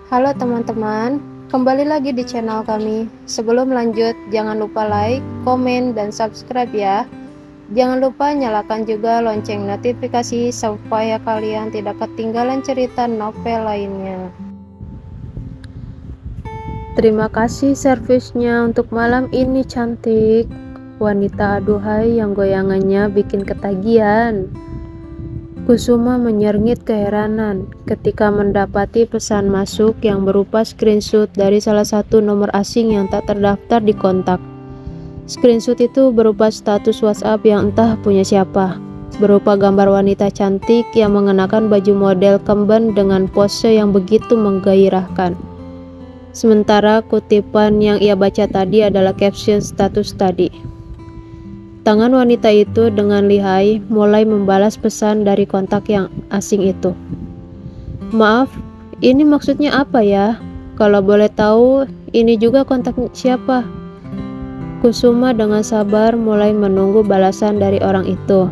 Halo teman-teman, kembali lagi di channel kami. Sebelum lanjut, jangan lupa like, komen, dan subscribe ya. Jangan lupa nyalakan juga lonceng notifikasi supaya kalian tidak ketinggalan cerita novel lainnya. Terima kasih servisnya untuk malam ini cantik. Wanita aduhai yang goyangannya bikin ketagihan. Kusuma menyerngit keheranan ketika mendapati pesan masuk yang berupa screenshot dari salah satu nomor asing yang tak terdaftar di kontak. Screenshot itu berupa status WhatsApp yang entah punya siapa, berupa gambar wanita cantik yang mengenakan baju model kemben dengan pose yang begitu menggairahkan. Sementara kutipan yang ia baca tadi adalah caption status tadi. Tangan wanita itu dengan lihai mulai membalas pesan dari kontak yang asing itu. Maaf, ini maksudnya apa ya? Kalau boleh tahu, ini juga kontak siapa? Kusuma dengan sabar mulai menunggu balasan dari orang itu.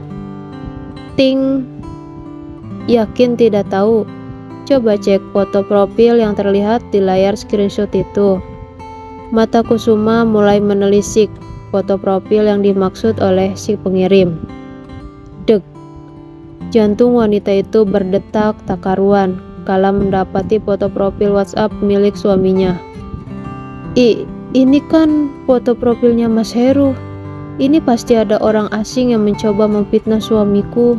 Ting, yakin tidak tahu? Coba cek foto profil yang terlihat di layar screenshot itu. Mata Kusuma mulai menelisik foto profil yang dimaksud oleh si pengirim. Deg, jantung wanita itu berdetak tak karuan kala mendapati foto profil WhatsApp milik suaminya. Ini kan foto profilnya Mas Heru. Ini pasti ada orang asing yang mencoba memfitnah suamiku.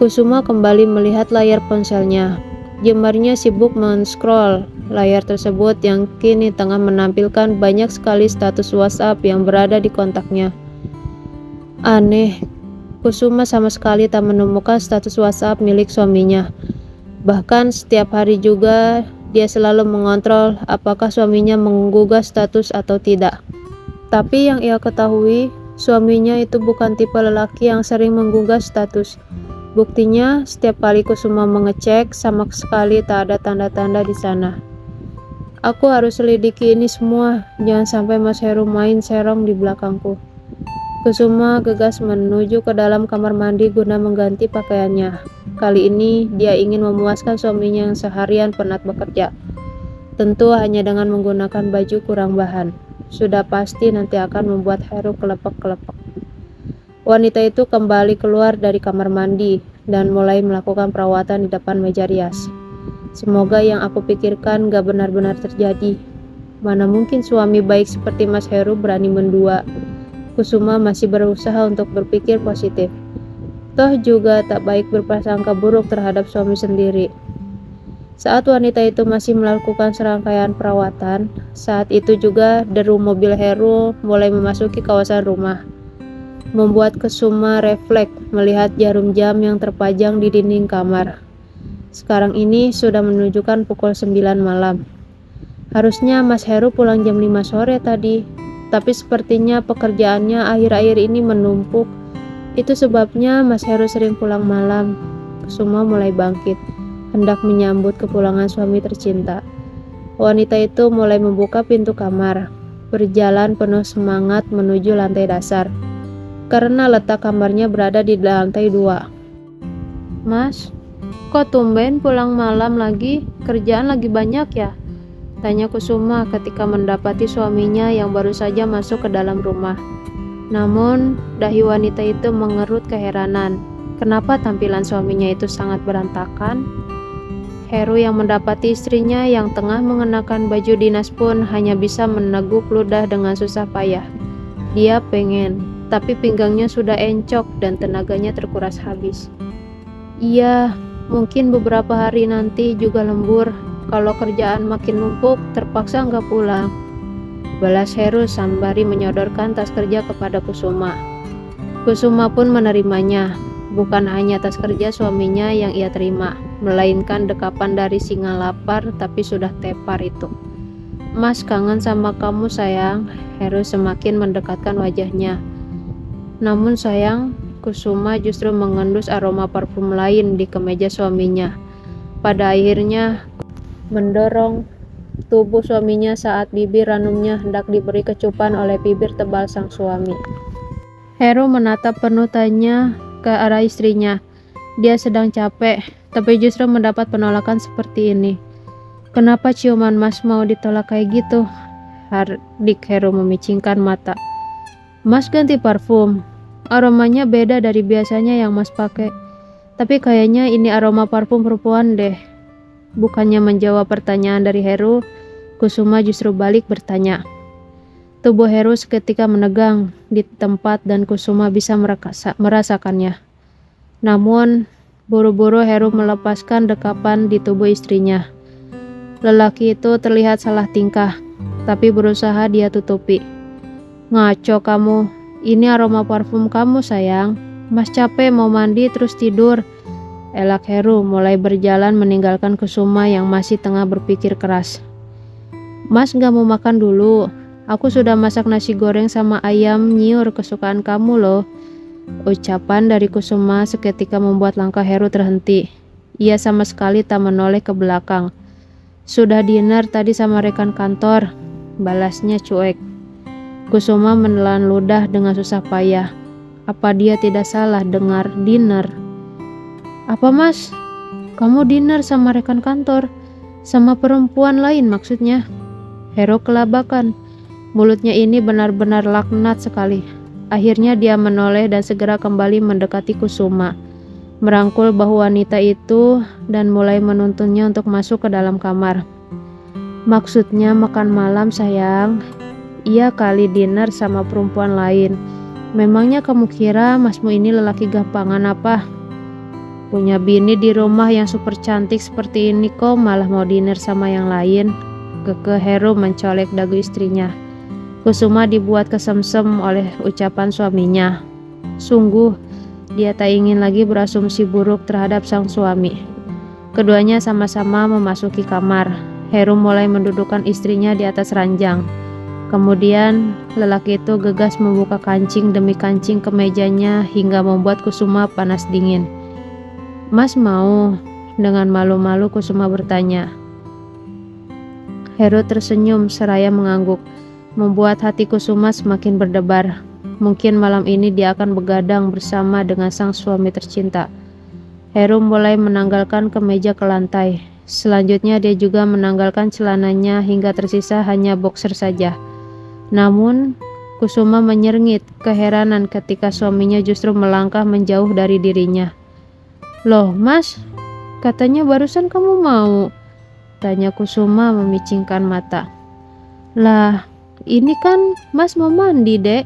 Kusuma kembali melihat layar ponselnya. Jemarinya sibuk men-scroll layar tersebut yang kini tengah menampilkan banyak sekali status WhatsApp yang berada di kontaknya. Aneh, Kusuma sama sekali tak menemukan status WhatsApp milik suaminya. Bahkan setiap hari juga dia selalu mengontrol apakah suaminya menggugah status atau tidak. Tapi yang ia ketahui, suaminya itu bukan tipe lelaki yang sering menggugah status. Buktinya, setiap kali Kusuma mengecek, sama sekali tak ada tanda-tanda di sana. Aku harus selidiki ini semua, jangan sampai Mas Heru main serong di belakangku. Kusuma gegas menuju ke dalam kamar mandi guna mengganti pakaiannya. Kali ini, dia ingin memuaskan suaminya yang seharian penat bekerja. Tentu hanya dengan menggunakan baju kurang bahan. Sudah pasti nanti akan membuat Heru kelepek-kelepek. Wanita itu kembali keluar dari kamar mandi dan mulai melakukan perawatan di depan meja rias. Semoga yang aku pikirkan gak benar-benar terjadi. Mana mungkin suami baik seperti Mas Heru berani mendua. Kusuma masih berusaha untuk berpikir positif. Toh juga tak baik berprasangka buruk terhadap suami sendiri. Saat wanita itu masih melakukan serangkaian perawatan, saat itu juga deru mobil Heru mulai memasuki kawasan rumah. Membuat Kusuma refleks melihat jarum jam yang terpajang di dinding kamar. Sekarang ini sudah menunjukkan pukul 9 malam. Harusnya Mas Heru pulang jam 5 sore tadi, tapi sepertinya pekerjaannya akhir-akhir ini menumpuk. Itu sebabnya Mas Heru sering pulang malam. Kusuma mulai bangkit, hendak menyambut kepulangan suami tercinta. Wanita itu mulai membuka pintu kamar, berjalan penuh semangat menuju lantai dasar. Karena letak kamarnya berada di lantai 2. Mas, kok tumben pulang malam lagi? Kerjaan lagi banyak ya? Tanya Kusuma ketika mendapati suaminya yang baru saja masuk ke dalam rumah. Namun, dahi wanita itu mengerut keheranan. Kenapa tampilan suaminya itu sangat berantakan? Heru yang mendapati istrinya yang tengah mengenakan baju dinas pun hanya bisa meneguk ludah dengan susah payah. Dia pengen, tapi pinggangnya sudah encok dan tenaganya terkuras habis. Iya, mungkin beberapa hari nanti juga lembur. Kalau kerjaan makin numpuk, terpaksa nggak pulang. Balas Heru sembari menyodorkan tas kerja kepada Kusuma. Kusuma pun menerimanya. Bukan hanya tas kerja suaminya yang ia terima, melainkan dekapan dari singa lapar tapi sudah tepar itu. Mas kangen sama kamu sayang. Heru semakin mendekatkan wajahnya. Namun sayang, Kusuma justru mengendus aroma parfum lain di kemeja suaminya. Pada akhirnya mendorong tubuh suaminya saat bibir ranumnya hendak diberi kecupan oleh bibir tebal sang suami. Heru menatap penuh tanya ke arah istrinya. Dia sedang capek, tapi justru mendapat penolakan seperti ini. Kenapa ciuman Mas mau ditolak kayak gitu? Hardik Heru memicingkan mata. Mas ganti parfum. Aromanya beda dari biasanya yang Mas pakai. Tapi kayaknya ini aroma parfum perempuan deh. Bukannya menjawab pertanyaan dari Heru, Kusuma justru balik bertanya. Tubuh Heru seketika menegang di tempat dan Kusuma bisa merasakannya. Namun, buru-buru Heru melepaskan dekapan di tubuh istrinya. Lelaki itu terlihat salah tingkah, tapi berusaha dia tutupi. Ngaco kamu, ini aroma parfum kamu sayang. Mas capek mau mandi terus tidur. Elak Heru mulai berjalan meninggalkan Kusuma yang masih tengah berpikir keras. Mas gak mau makan dulu? Aku sudah masak nasi goreng sama ayam nyiur kesukaan kamu loh. Ucapan dari Kusuma seketika membuat langkah Heru terhenti. Ia sama sekali tak menoleh ke belakang. Sudah dinner tadi sama rekan kantor, balasnya cuek. Kusuma menelan ludah dengan susah payah. Apa dia tidak salah dengar dinner? Apa Mas? Kamu dinner sama rekan kantor? Sama perempuan lain maksudnya? Heru kelabakan. Mulutnya ini benar-benar laknat sekali. Akhirnya dia menoleh dan segera kembali mendekati Kusuma, merangkul bahu wanita itu dan mulai menuntunnya untuk masuk ke dalam kamar. Maksudnya makan malam sayang. Iya kali dinner sama perempuan lain. Memangnya kamu kira masmu ini lelaki gampangan apa? Punya bini di rumah yang super cantik seperti ini kok malah mau dinner sama yang lain. Kekeh Heru mencolek dagu istrinya. Kusuma dibuat kesemsem oleh ucapan suaminya. Sungguh, dia tak ingin lagi berasumsi buruk terhadap sang suami. Keduanya sama-sama memasuki kamar. Heru mulai mendudukkan istrinya di atas ranjang. Kemudian, lelaki itu gegas membuka kancing demi kancing kemejanya hingga membuat Kusuma panas dingin. Mas mau? Dengan malu-malu Kusuma bertanya. Heru tersenyum seraya mengangguk, membuat hati Kusuma semakin berdebar. Mungkin malam ini dia akan begadang bersama dengan sang suami tercinta. Heru mulai menanggalkan kemeja ke lantai. Selanjutnya dia juga menanggalkan celananya hingga tersisa hanya boxer saja. Namun, Kusuma menyerngit keheranan ketika suaminya justru melangkah menjauh dari dirinya. Loh Mas, katanya barusan kamu mau? Tanya Kusuma memicingkan mata. Lah, ini kan Mas mau mandi dek.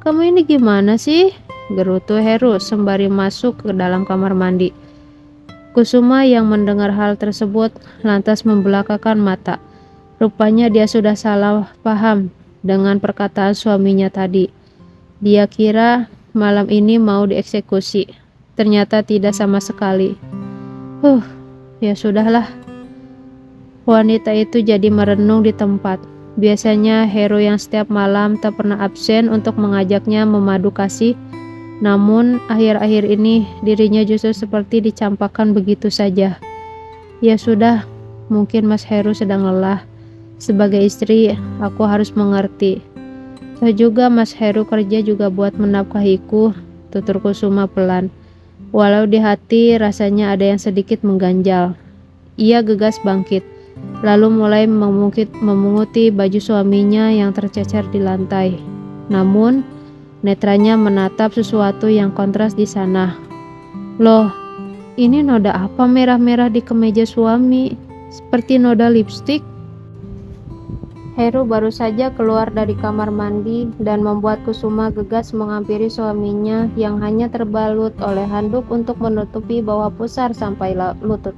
Kamu ini gimana sih? Gerutu Heru sembari masuk ke dalam kamar mandi. Kusuma yang mendengar hal tersebut lantas membelakakan mata. Rupanya dia sudah salah paham dengan perkataan suaminya tadi. Dia kira malam ini mau dieksekusi. Ternyata tidak sama sekali. Ya sudahlah. Wanita itu jadi merenung di tempat. Biasanya Heru yang setiap malam tak pernah absen untuk mengajaknya memadu kasih. Namun akhir-akhir ini dirinya justru seperti dicampakkan begitu saja. Ya sudah, mungkin Mas Heru sedang lelah. Sebagai istri, aku harus mengerti. Toh juga Mas Heru kerja juga buat menafkahiku, tutur Kusuma pelan. Walau di hati rasanya ada yang sedikit mengganjal. Ia gegas bangkit, lalu mulai memunguti baju suaminya yang tercecer di lantai. Namun, netranya menatap sesuatu yang kontras di sana. Loh, ini noda apa merah-merah di kemeja suami? Seperti noda lipstik. Heru baru saja keluar dari kamar mandi dan membuat Kusuma gegas menghampiri suaminya yang hanya terbalut oleh handuk untuk menutupi bawah pusar sampai lutut.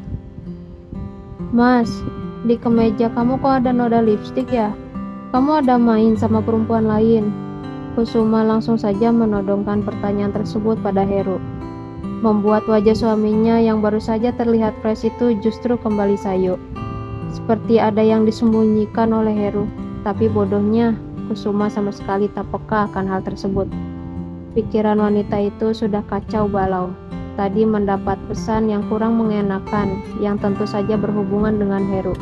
Mas, di kemeja kamu kok ada noda lipstik ya? Kamu ada main sama perempuan lain? Kusuma langsung saja menodongkan pertanyaan tersebut pada Heru, membuat wajah suaminya yang baru saja terlihat fresh itu justru kembali sayu. Seperti ada yang disembunyikan oleh Heru, tapi bodohnya Kusuma sama sekali tak peka akan hal tersebut. Pikiran wanita itu sudah kacau balau. Tadi mendapat pesan yang kurang mengenakan, yang tentu saja berhubungan dengan Heru.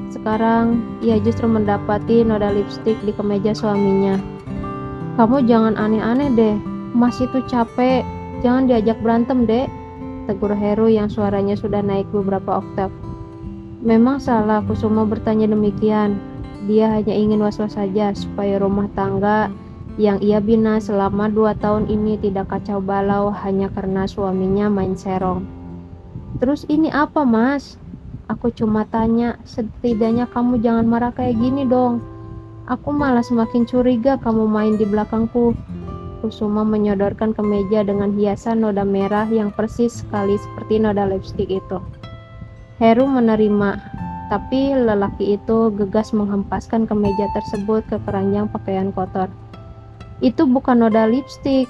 Sekarang ia justru mendapati noda lipstik di kemeja suaminya. Kamu jangan aneh-aneh deh, Mas itu capek, jangan diajak berantem dek, tegur Heru yang suaranya sudah naik beberapa oktav. Memang salah Kusuma bertanya demikian. Dia hanya ingin was-was saja supaya rumah tangga yang ia bina selama 2 tahun ini tidak kacau balau hanya karena suaminya main serong. Terus ini apa, Mas? Aku cuma tanya, setidaknya kamu jangan marah kayak gini dong. Aku malah semakin curiga kamu main di belakangku. Kusuma menyodorkan kemeja dengan hiasan noda merah yang persis sekali seperti noda lipstik itu. Heru menerima, tapi lelaki itu gegas menghempaskan kemeja tersebut ke keranjang pakaian kotor. Itu bukan noda lipstik.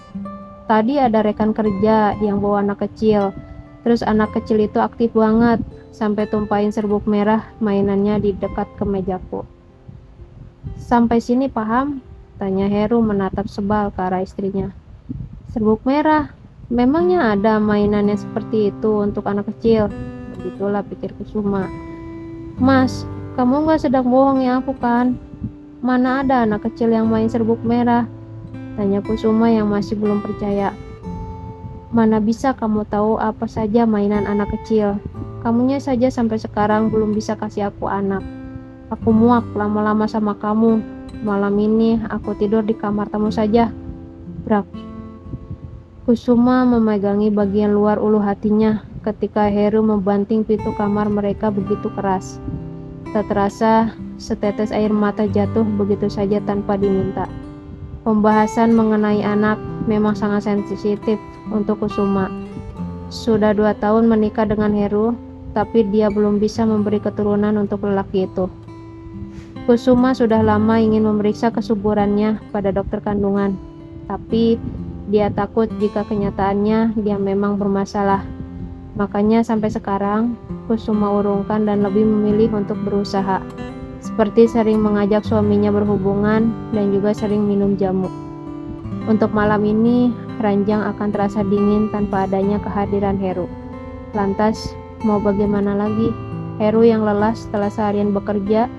Tadi ada rekan kerja yang bawa anak kecil. Terus anak kecil itu aktif banget sampai tumpahin serbuk merah mainannya di dekat kemejaku. Sampai sini paham? Tanya Heru menatap sebal ke arah istrinya. Serbuk merah? Memangnya ada mainan yang seperti itu untuk anak kecil? Begitulah pikir Kusuma. Mas, kamu gak sedang bohongi aku kan? Mana ada anak kecil yang main serbuk merah? Tanya Kusuma yang masih belum percaya. Mana bisa kamu tahu apa saja mainan anak kecil? Kamunya saja sampai sekarang belum bisa kasih aku anak. Aku muak lama-lama sama kamu. Malam ini aku tidur di kamar tamu saja. Brak. Kusuma memegangi bagian luar ulu hatinya ketika Heru membanting pintu kamar mereka begitu keras. Tak terasa setetes air mata jatuh begitu saja tanpa diminta. Pembahasan mengenai anak memang sangat sensitif untuk Kusuma. Sudah 2 tahun menikah dengan Heru, tapi dia belum bisa memberi keturunan untuk lelaki itu. Kusuma sudah lama ingin memeriksa kesuburannya pada dokter kandungan, tapi dia takut jika kenyataannya dia memang bermasalah. Makanya sampai sekarang Kusuma urungkan dan lebih memilih untuk berusaha, seperti sering mengajak suaminya berhubungan dan juga sering minum jamu. Untuk malam ini ranjang akan terasa dingin tanpa adanya kehadiran Heru. Lantas mau bagaimana lagi? Heru yang lelah setelah seharian bekerja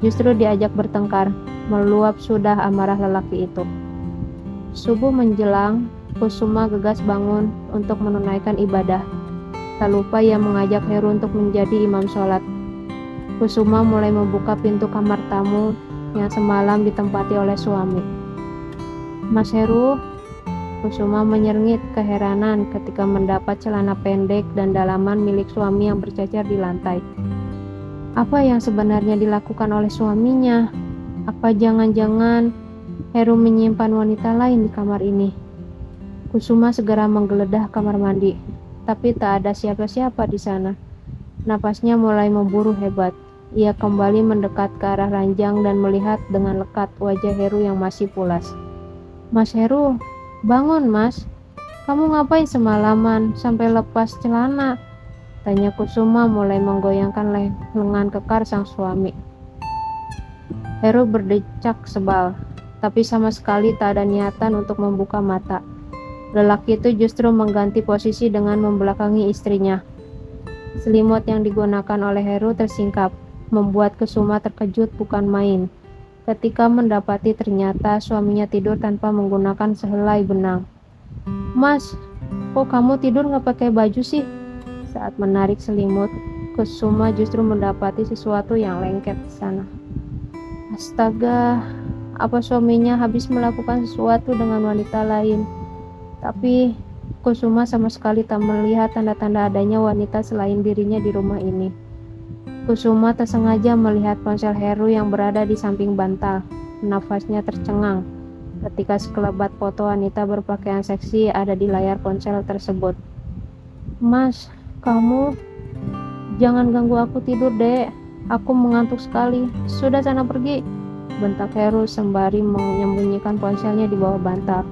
justru diajak bertengkar, meluap sudah amarah lelaki itu. Subuh menjelang, Kusuma gegas bangun untuk menunaikan ibadah. Tak lupa ia mengajak Heru untuk menjadi imam sholat. Kusuma mulai membuka pintu kamar tamu yang semalam ditempati oleh suami. Mas Heru, Kusuma menyengit keheranan ketika mendapat celana pendek dan dalaman milik suami yang bercacar di lantai. Apa yang sebenarnya dilakukan oleh suaminya? Apa jangan-jangan Heru menyimpan wanita lain di kamar ini? Kusuma segera menggeledah kamar mandi, tapi tak ada siapa-siapa di sana. Napasnya mulai memburu hebat. Ia kembali mendekat ke arah ranjang dan melihat dengan lekat wajah Heru yang masih pulas. Mas Heru, bangun mas. Kamu ngapain semalaman sampai lepas celana? Tanya Kusuma mulai menggoyangkan lengan kekar sang suami. Heru berdecak sebal, tapi sama sekali tak ada niatan untuk membuka mata. Lelaki itu justru mengganti posisi dengan membelakangi istrinya. Selimut yang digunakan oleh Heru tersingkap, membuat Kusuma terkejut bukan main ketika mendapati ternyata suaminya tidur tanpa menggunakan sehelai benang. Mas, kok kamu tidur gak pakai baju sih? Saat menarik selimut, Kusuma justru mendapati sesuatu yang lengket di sana. Astaga, apa suaminya habis melakukan sesuatu dengan wanita lain? Tapi Kusuma sama sekali tak melihat tanda-tanda adanya wanita selain dirinya di rumah ini. Kusuma tersengaja melihat ponsel Heru yang berada di samping bantal. Nafasnya tercengang ketika sekelebat foto wanita berpakaian seksi ada di layar ponsel tersebut. Mas, kamu jangan ganggu aku tidur, Dek. Aku mengantuk sekali. Sudah sana pergi, bentak Heru sembari menyembunyikan ponselnya di bawah bantal.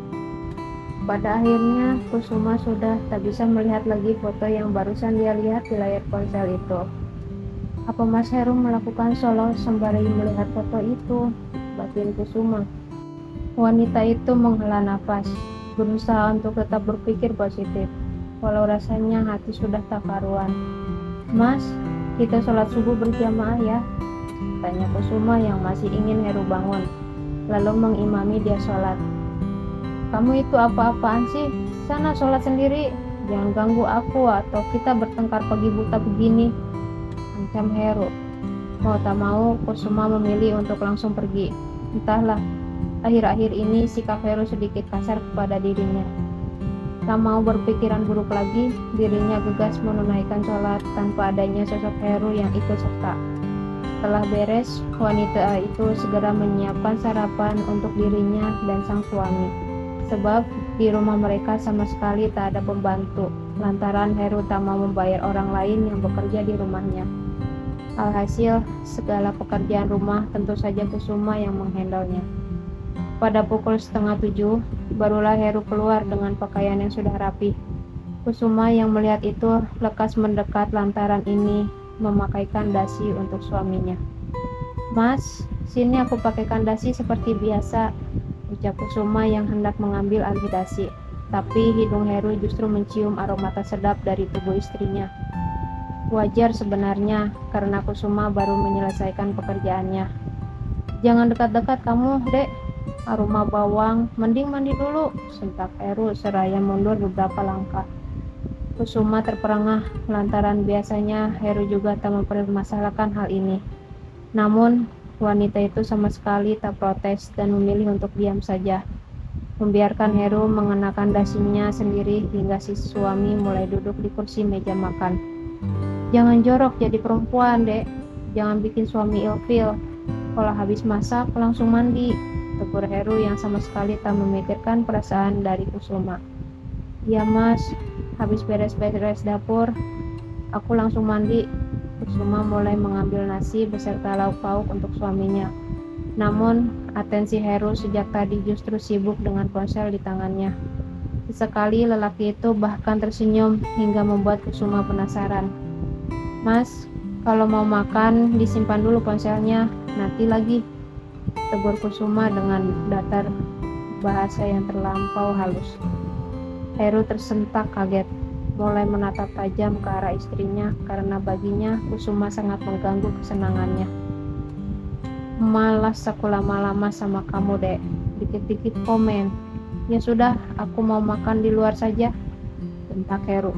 Pada akhirnya Kusuma sudah tak bisa melihat lagi foto yang barusan dia lihat di layar ponsel itu. Apa Mas Heru melakukan solo sembari melihat foto itu? Batin Kusuma. Wanita itu menghela nafas, berusaha untuk tetap berpikir positif, walau rasanya hati sudah tak karuan. Mas, kita sholat subuh berjamaah ya? Tanya Kusuma yang masih ingin Heru bangun, lalu mengimami dia sholat. Kamu itu apa-apaan sih? Sana sholat sendiri, jangan ganggu aku atau kita bertengkar pagi buta begini. ancam Heru. Mau tak mau, Kusuma memilih untuk langsung pergi. Entahlah, akhir-akhir ini sikap Heru sedikit kasar kepada dirinya. Tak mau berpikiran buruk lagi, dirinya gegas menunaikan sholat tanpa adanya sosok Heru yang ikut serta. Setelah beres, wanita itu segera menyiapkan sarapan untuk dirinya dan sang suami. Sebab di rumah mereka sama sekali tak ada pembantu, lantaran Heru tak mau membayar orang lain yang bekerja di rumahnya. Alhasil, segala pekerjaan rumah tentu saja Kusuma yang menghandlenya. Pada pukul 6:30, barulah Heru keluar dengan pakaian yang sudah rapi. Kusuma yang melihat itu lekas mendekat lantaran ini memakaikan dasi untuk suaminya. "Mas, sini aku pakaikan dasi seperti biasa," ucap Kusuma yang hendak mengambil alih dasi. Tapi hidung Heru justru mencium aroma tak sedap dari tubuh istrinya. Wajar sebenarnya, karena Kusuma baru menyelesaikan pekerjaannya. "Jangan dekat-dekat kamu, Dek. Aroma bawang, mending mandi dulu," sentak Heru seraya mundur beberapa langkah. Kusuma terperangah lantaran biasanya Heru juga tak mempermasalahkan hal ini. Namun, wanita itu sama sekali tak protes dan memilih untuk diam saja, membiarkan Heru mengenakan dasinya sendiri hingga si suami mulai duduk di kursi meja makan. "Jangan jorok jadi perempuan, Dek. Jangan bikin suami ilfil. Kalau habis masak langsung mandi," tegur Heru yang sama sekali tak memikirkan perasaan dari Kusuma. "Ya Mas, habis beres-beres dapur, aku langsung mandi." Kusuma mulai mengambil nasi beserta lauk pauk untuk suaminya. Namun, atensi Heru sejak tadi justru sibuk dengan ponsel di tangannya. Sesekali lelaki itu bahkan tersenyum hingga membuat Kusuma penasaran. "Mas, kalau mau makan disimpan dulu ponselnya, nanti lagi," tegur Kusuma dengan datar bahasa yang terlampau halus. Heru tersentak kaget, mulai menatap tajam ke arah istrinya karena baginya Kusuma sangat mengganggu kesenangannya. "Malas aku lama-lama sama kamu, Dek. Dikit-dikit komen. Ya sudah, aku mau makan di luar saja," bentak Heru.